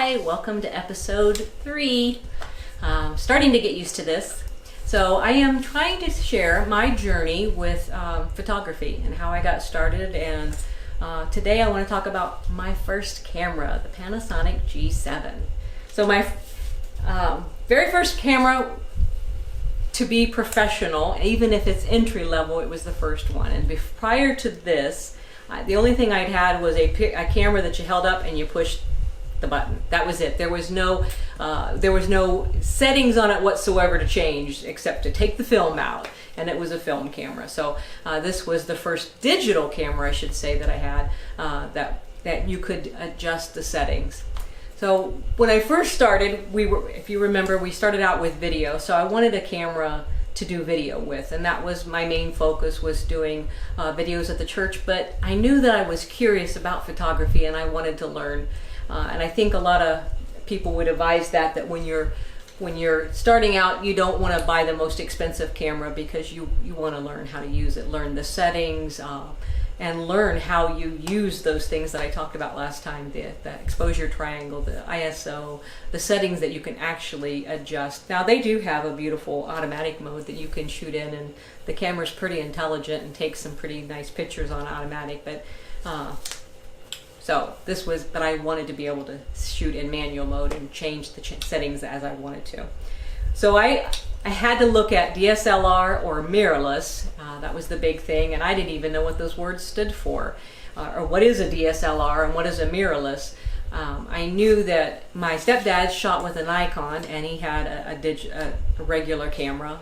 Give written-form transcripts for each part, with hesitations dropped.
Hi, welcome to episode 3. Starting to get used to this. So I am trying to share my journey with photography and how I got started, and today I want to talk about my first camera, the Panasonic G7. So my very first camera to be professional, even if it's entry level, it was the first one. And prior to this, the only thing I'd had was a camera that you held up and you pushed the button. That was it. There was no settings on it whatsoever to change, except to take the film out, and it was a film camera. So this was the first digital camera, I should say, that I had that you could adjust the settings. So when I first started, if you remember, we started out with video. So I wanted a camera to do video with, and that was my main focus, was doing videos at the church. But I knew that I was curious about photography and I wanted to learn. And I think a lot of people would advise that when you're starting out, you don't want to buy the most expensive camera, because you want to learn how to use it, learn the settings, and learn how you use those things that I talked about last time, the exposure triangle, the ISO, the settings that you can actually adjust. Now they do have a beautiful automatic mode that you can shoot in, and the camera's pretty intelligent and takes some pretty nice pictures on automatic. But but I wanted to be able to shoot in manual mode and change the settings as I wanted to. So I had to look at DSLR or mirrorless. That was the big thing, and I didn't even know what those words stood for, or what is a DSLR and what is a mirrorless. I knew that my stepdad shot with a Nikon, and he had a regular camera,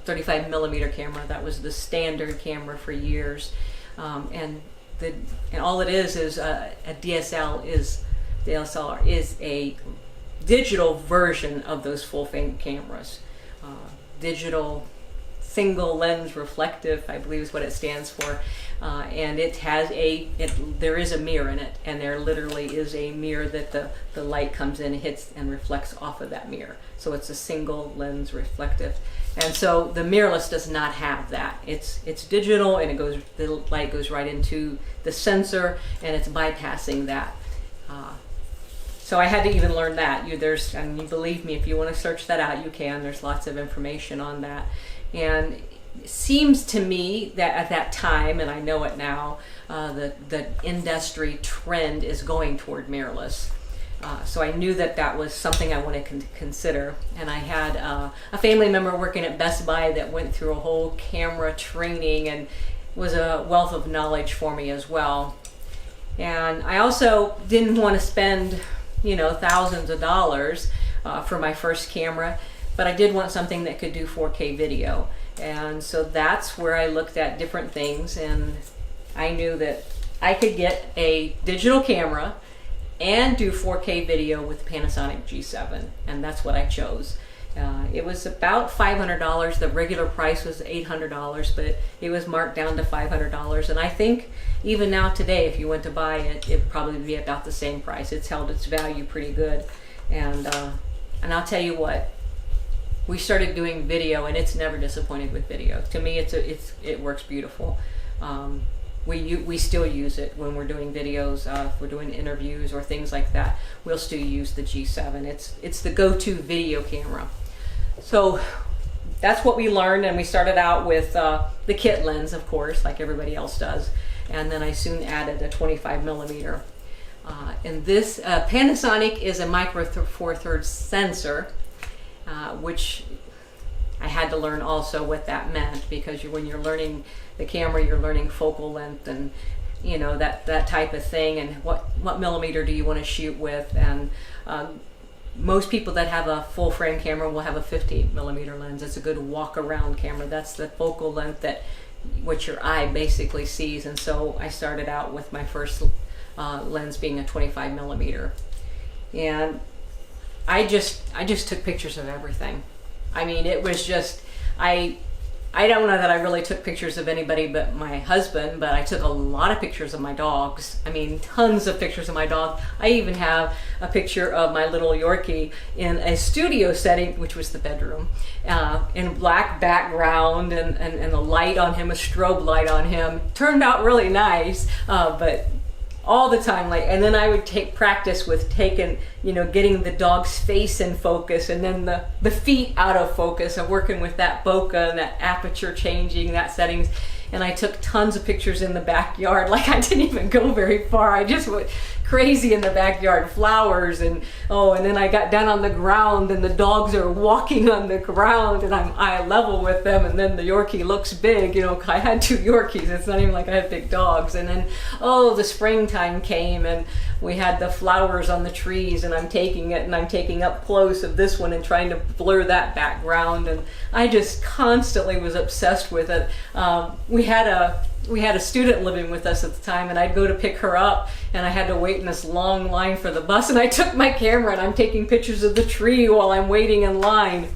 35 millimeter camera. That was the standard camera for years, and all it is a DSLR is a digital version of those full frame cameras. Digital single lens reflective, I believe is what it stands for, and it has there is a mirror in it, and there literally is a mirror that the light comes in, hits, and reflects off of that mirror. So it's a single lens reflective. And so the mirrorless does not have that. It's digital, and the light goes right into the sensor, and it's bypassing that. So I had to even learn that. And you believe me, if you want to search that out, you can. There's lots of information on that. And it seems to me that at that time, and I know it now, the industry trend is going toward mirrorless. So I knew that was something I wanted to consider. And I had a family member working at Best Buy that went through a whole camera training and was a wealth of knowledge for me as well. And I also didn't want to spend, thousands of dollars for my first camera, but I did want something that could do 4K video. And so that's where I looked at different things, and I knew that I could get a digital camera and do 4K video with Panasonic G7, and that's what I chose. It was about $500. The regular price was $800, but it was marked down to $500. And I think even now today, if you went to buy it, it'd probably be about the same price. It's held its value pretty good. And I'll tell you what, we started doing video, and it's never disappointed with video. To me, it works beautiful. We still use it when we're doing videos, if we're doing interviews or things like that. We'll still use the G7. It's the go-to video camera. So that's what we learned, and we started out with the kit lens, of course, like everybody else does. And then I soon added a 25 millimeter. And this Panasonic is a micro four thirds sensor, which I had to learn also what that meant, because when you're learning the camera, you're learning focal length and that type of thing, and what millimeter do you want to shoot with. And most people that have a full frame camera will have a 50 millimeter lens. It's a good walk around camera. That's the focal length what your eye basically sees. And so I started out with my first lens being a 25 millimeter, and I just took pictures of everything. I mean, it was just, I don't know that I really took pictures of anybody but my husband, but I took a lot of pictures of my dogs. I mean, tons of pictures of my dog. I even have a picture of my little Yorkie in a studio setting, which was the bedroom, in black background, and the light on him, a strobe light on him. Turned out really nice, but all the time. Like, and then I would take practice with taking, getting the dog's face in focus, and then the feet out of focus, and working with that bokeh and that aperture changing, that settings. And I took tons of pictures in the backyard. Like, I didn't even go very far. I just went crazy in the backyard, flowers, and then I got down on the ground, and the dogs are walking on the ground, and I'm eye level with them, and then the Yorkie looks big. I had 2 Yorkies. It's not even like I had big dogs. And then, the springtime came, and we had the flowers on the trees, and I'm taking it, and I'm taking up close of this one and trying to blur that background. And I just constantly was obsessed with it. We had a student living with us at the time, and I'd go to pick her up, and I had to wait in this long line for the bus, and I took my camera and I'm taking pictures of the tree while I'm waiting in line.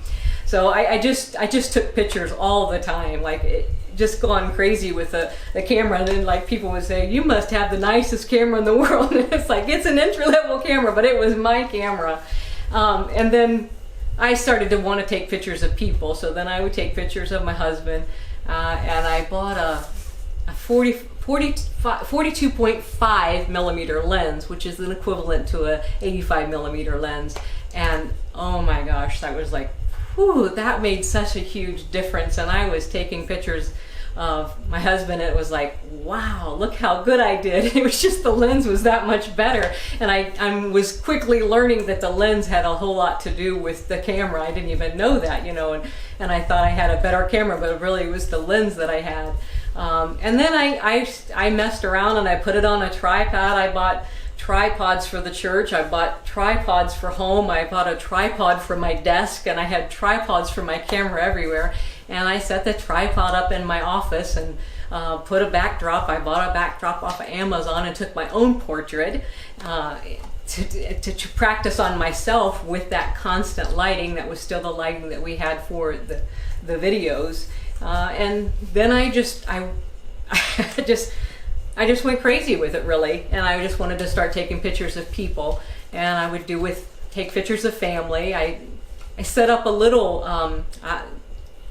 So I just took pictures all the time, like just gone crazy with the camera. And then, like, people would say, "You must have the nicest camera in the world." And it's like, it's an entry-level camera, but it was my camera. And then I started to want to take pictures of people, so then I would take pictures of my husband, and I bought a 42.5 millimeter lens, which is an equivalent to a 85 millimeter lens. And oh my gosh, that was like, whew, that made such a huge difference. And I was taking pictures of my husband, and it was like, wow, look how good I did. It was just the lens was that much better. And I was quickly learning that the lens had a whole lot to do with the camera. I didn't even know that, and I thought I had a better camera, but really it was the lens that I had. And then I messed around, and I put it on a tripod. I bought tripods for the church. I bought tripods for home. I bought a tripod for my desk, and I had tripods for my camera everywhere. And I set the tripod up in my office and put a backdrop. I bought a backdrop off of Amazon and took my own portrait to practice on myself with that constant lighting. That was still the lighting that we had for the videos. And then I just went crazy with it, really. And I just wanted to start taking pictures of people, and I would take pictures of family. I set up a little,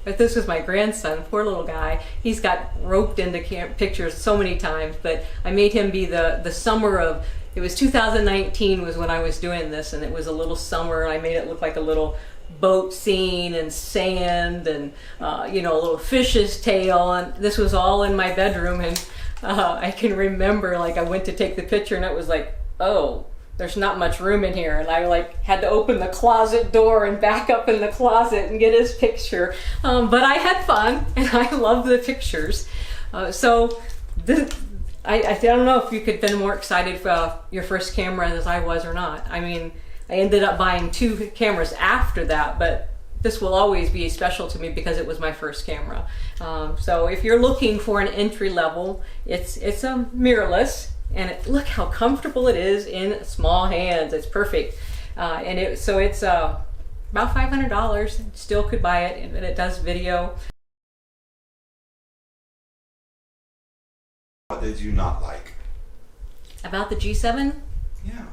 but this was my grandson, poor little guy. He's got roped into pictures so many times, but I made him be the summer of, it was 2019 was when I was doing this, and it was a little summer, and I made it look like a little boat scene and sand and a little fish's tail, and this was all in my bedroom. And I can remember, like, I went to take the picture, and it was like, oh, there's not much room in here, and I had to open the closet door and back up in the closet and get his picture. But I had fun, and I love the pictures. So I don't know if you could have been more excited for your first camera as I was or not. I mean, I ended up buying 2 cameras after that, but this will always be special to me because it was my first camera. So if you're looking for an entry level, it's a mirrorless, and look how comfortable it is in small hands. It's perfect. So it's about $500. Still could buy it, and it does video. What did you not like about the G7? Yeah.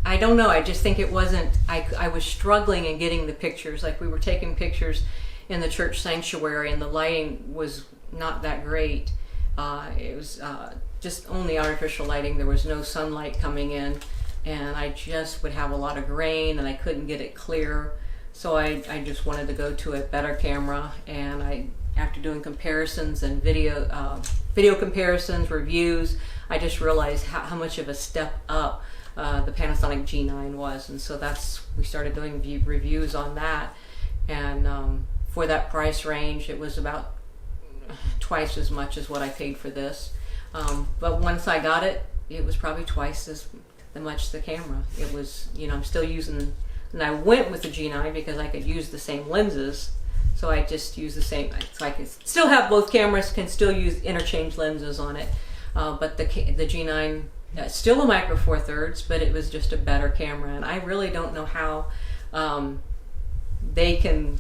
I don't know. I just think it wasn't. I was struggling in getting the pictures. Like, we were taking pictures in the church sanctuary, and the lighting was not that great. It was just only artificial lighting. There was no sunlight coming in, and I just would have a lot of grain, and I couldn't get it clear. So I just wanted to go to a better camera, and after doing comparisons and video comparisons, reviews, I just realized how much of a step up the Panasonic G9 was. And so we started doing reviews on that. And for that price range, it was about twice as much as what I paid for this. But once I got it, it was probably twice as much the camera. It was, I'm still using, and I went with the G9 because I could use the same lenses. So I just use the same, so I can still have both cameras, can still use interchange lenses on it. But the G9, still a micro four thirds, but it was just a better camera. And I really don't know how they can,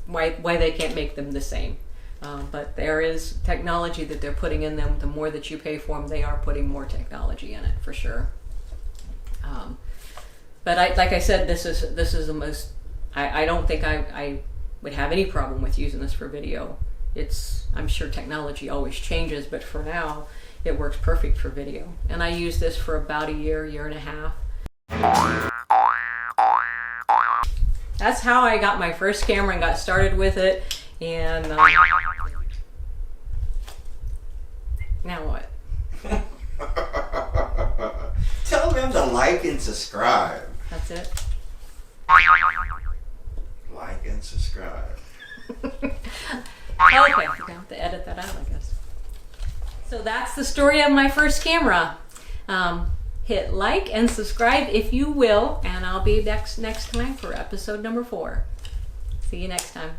why they can't make them the same. But there is technology that they're putting in them. The more that you pay for them, they are putting more technology in it, for sure. But like I said, this is the most, I don't think I would have any problem with using this for video. I'm sure technology always changes, but for now, it works perfect for video. And I used this for about a year and a half. That's how I got my first camera and got started with it. And now what? Tell them to like and subscribe. That's it. Like and subscribe. Okay, I'm gonna have to edit that out, I guess. So that's the story of my first camera. Hit like and subscribe if you will, and I'll be next time for episode number 4. See you next time.